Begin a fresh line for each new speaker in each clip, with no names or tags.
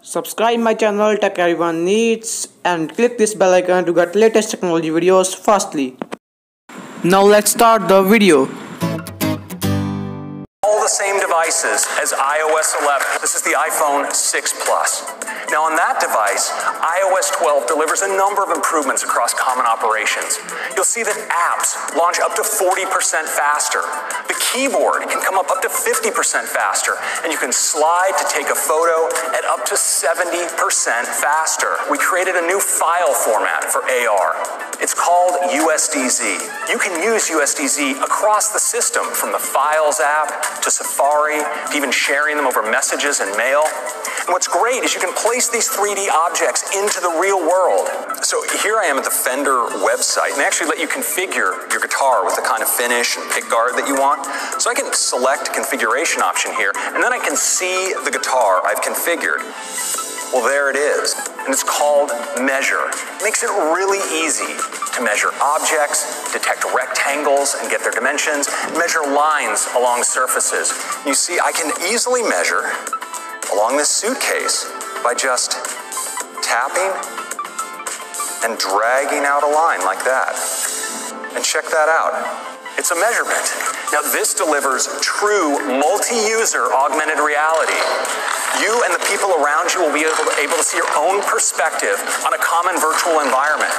Subscribe my channel Tech Everyone Needs and click this bell icon to get latest technology videos fastly. Now let's start the video.
All the same devices as iOS 11. This is the iPhone 6 Plus. Now on that device, iOS 12 delivers a number of improvements across common operations. You'll see that apps launch up to 40% faster. The keyboard can come up to 50% faster, and you can slide to take a photo at up to 70% faster. We created a new file format for AR. It's called USDZ. You can use USDZ across the system, from the Files app to Safari, to even sharing them over messages and mail. And what's great is you can place these 3D objects into the real world. So here I am at the Fender website, and they actually let you configure your guitar with the kind of finish and pickguard that you want. So I can select configuration option here, and then I can see the guitar I've configured. Well, there it is, and it's called Measure. It makes it really easy to measure objects, detect rectangles and get their dimensions, measure lines along surfaces. You see, I can easily measure along this suitcase by just tapping and dragging out a line like that. And check that out. It's a measurement. Now this delivers true multi-user augmented reality. You and the people around you will be able to see your own perspective on a common virtual environment.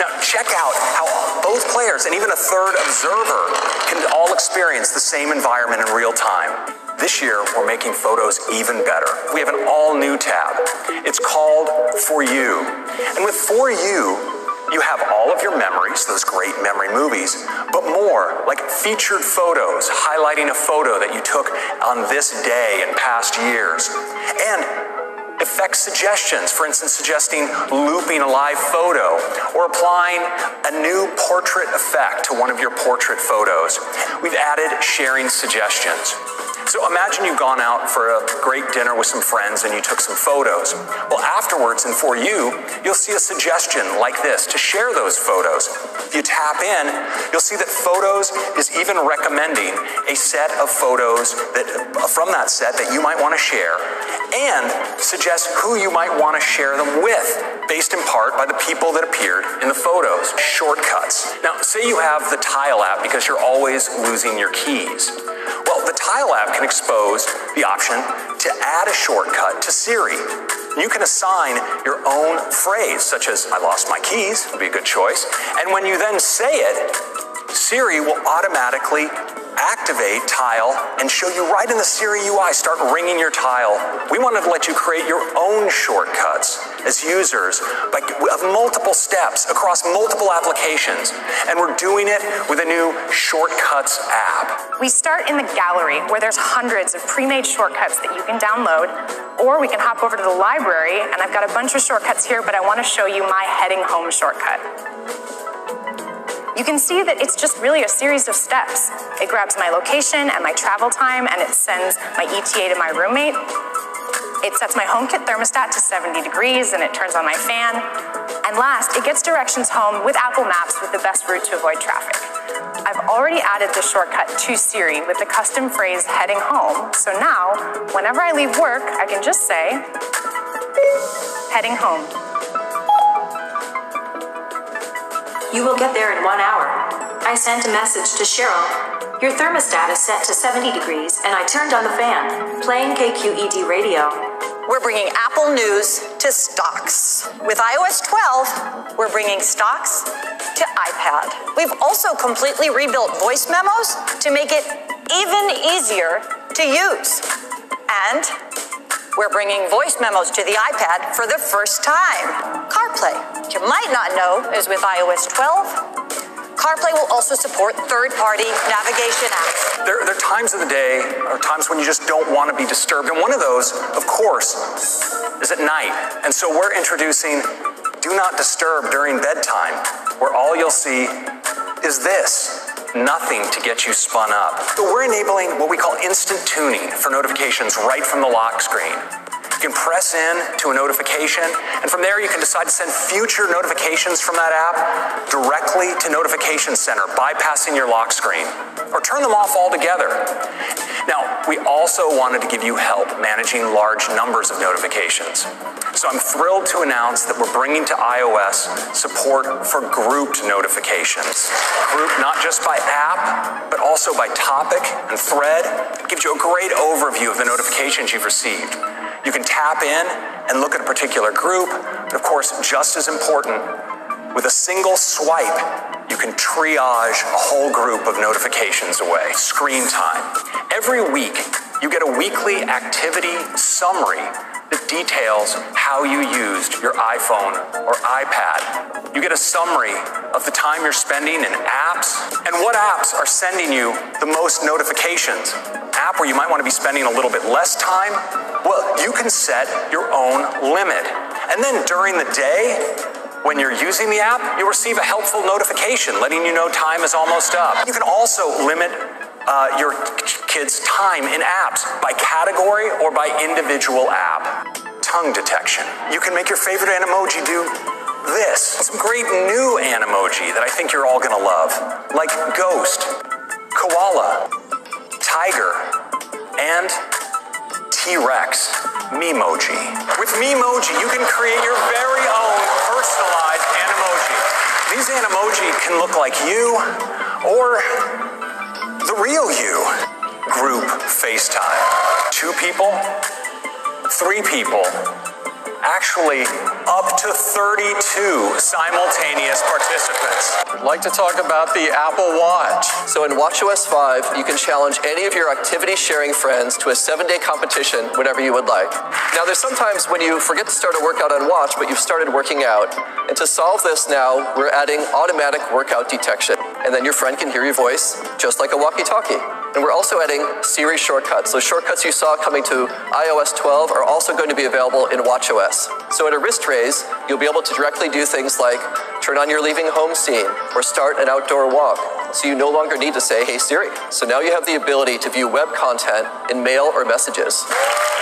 Now check out how both players and even a third observer can all experience the same environment in real time. This year, we're making photos even better. We have an all-new tab. It's called For You. And with For You, you have all of your memories, those great memory movies, but more, like featured photos, highlighting a photo that you took on this day in past years. And effect suggestions, for instance, suggesting looping a live photo or applying a new portrait effect to one of your portrait photos. We've added sharing suggestions. So imagine you've gone out for a great dinner with some friends and you took some photos. Well, afterwards and For You, you'll see a suggestion like this to share those photos. If you tap in, you'll see that Photos is even recommending a set of photos from that set that you might want to share, and suggest who you might want to share them with, based in part by the people that appeared in the photos. Shortcuts. Now, say you have the Tile app because you're always losing your keys. Well, the Tile app can expose the option to add a shortcut to Siri. You can assign your own phrase, such as, "I lost my keys," would be a good choice. And when you then say it, Siri will automatically activate Tile and show you right in the Siri UI, start ringing your Tile. We wanted to let you create your own shortcuts as users of multiple steps across multiple applications. And we're doing it with a new Shortcuts app.
We start in the gallery, where there's hundreds of pre-made shortcuts that you can download, or we can hop over to the library, and I've got a bunch of shortcuts here, but I want to show you my heading home shortcut. You can see that it's just really a series of steps. It grabs my location and my travel time, and it sends my ETA to my roommate. It sets my HomeKit thermostat to 70 degrees, and it turns on my fan. And last, it gets directions home with Apple Maps with the best route to avoid traffic. I've already added the shortcut to Siri with the custom phrase heading home, so now, whenever I leave work, I can just say, heading home.
You will get there in 1 hour. I sent a message to Cheryl. Your thermostat is set to 70 degrees, and I turned on the fan, playing KQED radio.
We're bringing Apple News to Stocks. With iOS 12, we're bringing Stocks to iPad. We've also completely rebuilt voice memos to make it even easier to use. And we're bringing voice memos to the iPad for the first time. CarPlay, you might not know, is with iOS 12. CarPlay will also support third-party navigation apps.
There are times of the day, or times when you just don't want to be disturbed, and one of those, of course, is at night. And so we're introducing Do Not Disturb during bedtime, where all you'll see is this. Nothing to get you spun up. So we're enabling what we call instant tuning for notifications right from the lock screen. You can press in to a notification, and from there you can decide to send future notifications from that app directly to Notification Center, bypassing your lock screen, or turn them off altogether. Now, we also wanted to give you help managing large numbers of notifications. So I'm thrilled to announce that we're bringing to iOS support for grouped notifications. Grouped not just by app, but also by topic and thread. It gives you a great overview of the notifications you've received. You can tap in and look at a particular group, but of course, just as important, with a single swipe, you can triage a whole group of notifications away. Screen time. Every week, you get a weekly activity summary that details how you used your iPhone or iPad. You get a summary of the time you're spending in apps and what apps are sending you the most notifications. App where you might want to be spending a little bit less time, well, you can set your own limit. And then during the day, when you're using the app, you'll receive a helpful notification letting you know time is almost up. You can also limit your kids' time in apps by category or by individual app. Tongue detection. You can make your favorite Animoji do this. Some great new Animoji that I think you're all gonna love, like ghost, koala, tiger, and T-Rex, MEMOJI. With MEMOJI, you can create your very own personalized Animoji. These Animoji can look like you or the real you. Group FaceTime. 2 people, 3 people, actually up to 32 simultaneous participants.
I'd like to talk about the Apple Watch. So in watchOS 5, you can challenge any of your activity sharing friends to a 7-day competition whenever you would like. Now there's sometimes when you forget to start a workout on Watch, but you've started working out. And to solve this now, we're adding automatic workout detection. And then your friend can hear your voice, just like a walkie-talkie. And we're also adding Siri shortcuts. Those shortcuts you saw coming to iOS 12 are also going to be available in watchOS. So at a wrist raise, you'll be able to directly do things like turn on your leaving home scene or start an outdoor walk. So you no longer need to say, hey Siri. So now you have the ability to view web content in mail or messages.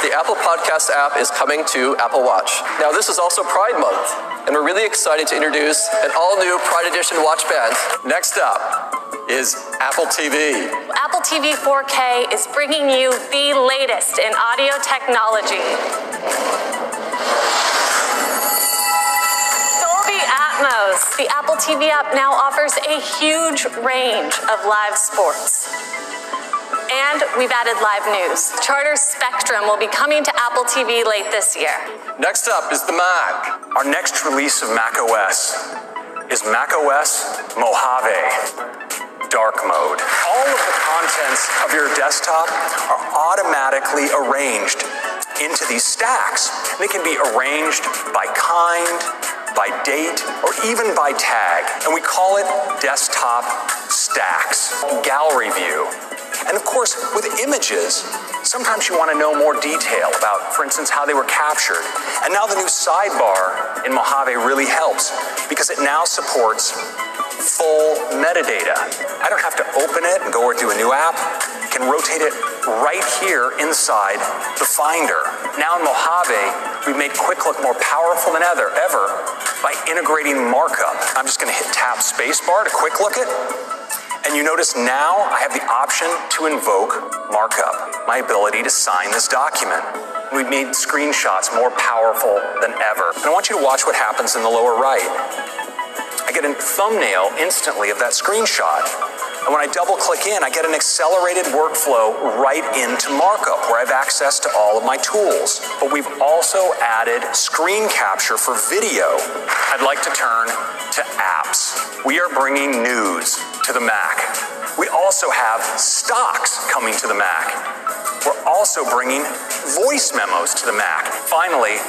The Apple Podcast app is coming to Apple Watch. Now this is also Pride Month, and we're really excited to introduce an all-new Pride Edition watch band. Next up is Apple TV.
Apple TV 4K is bringing you the latest in audio technology. Dolby Atmos. The Apple TV app now offers a huge range of live sports. And we've added live news. Charter Spectrum will be coming to Apple TV late this year.
Next up is the Mac.
Our next release of macOS is macOS Mojave Dark Mode. All of the contents of your desktop are automatically arranged into these stacks. They can be arranged by kind, by date, or even by tag. And we call it desktop stacks. Gallery view. And of course, with images, sometimes you want to know more detail about, for instance, how they were captured. And now the new sidebar in Mojave really helps because it now supports full metadata. I don't have to open it and go to a new app. I can rotate it right here inside the Finder. Now in Mojave, we make Quick Look more powerful than ever by integrating markup. I'm just going to hit Tap Spacebar to Quick Look it. And you notice now I have the option to invoke markup, my ability to sign this document. We've made screenshots more powerful than ever. And I want you to watch what happens in the lower right. I get a thumbnail instantly of that screenshot. And when I double click in, I get an accelerated workflow right into markup where I have access to all of my tools. But we've also added screen capture for video. I'd like to turn to apps. We are bringing news to the Mac. We also have stocks coming to the Mac. We're also bringing voice memos to the Mac. Finally,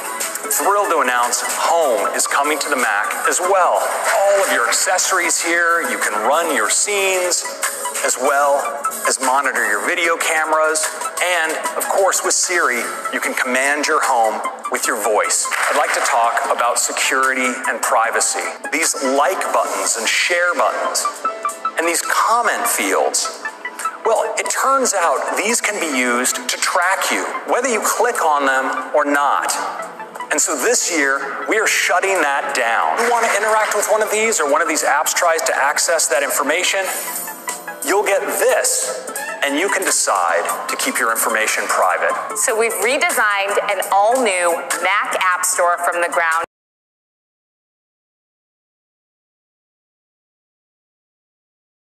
thrilled to announce Home is coming to the Mac as well. All of your accessories here, you can run your scenes, as well as monitor your video cameras. And of course, with Siri, you can command your home with your voice. I'd like to talk about security and privacy. These like buttons and share buttons, and these comment fields. Well, it turns out these can be used to track you, whether you click on them or not. And so this year, we are shutting that down. If you want to interact with one of these or one of these apps tries to access that information, you'll get this. and you can decide to keep your information private.
So we've redesigned an all-new Mac App Store from the ground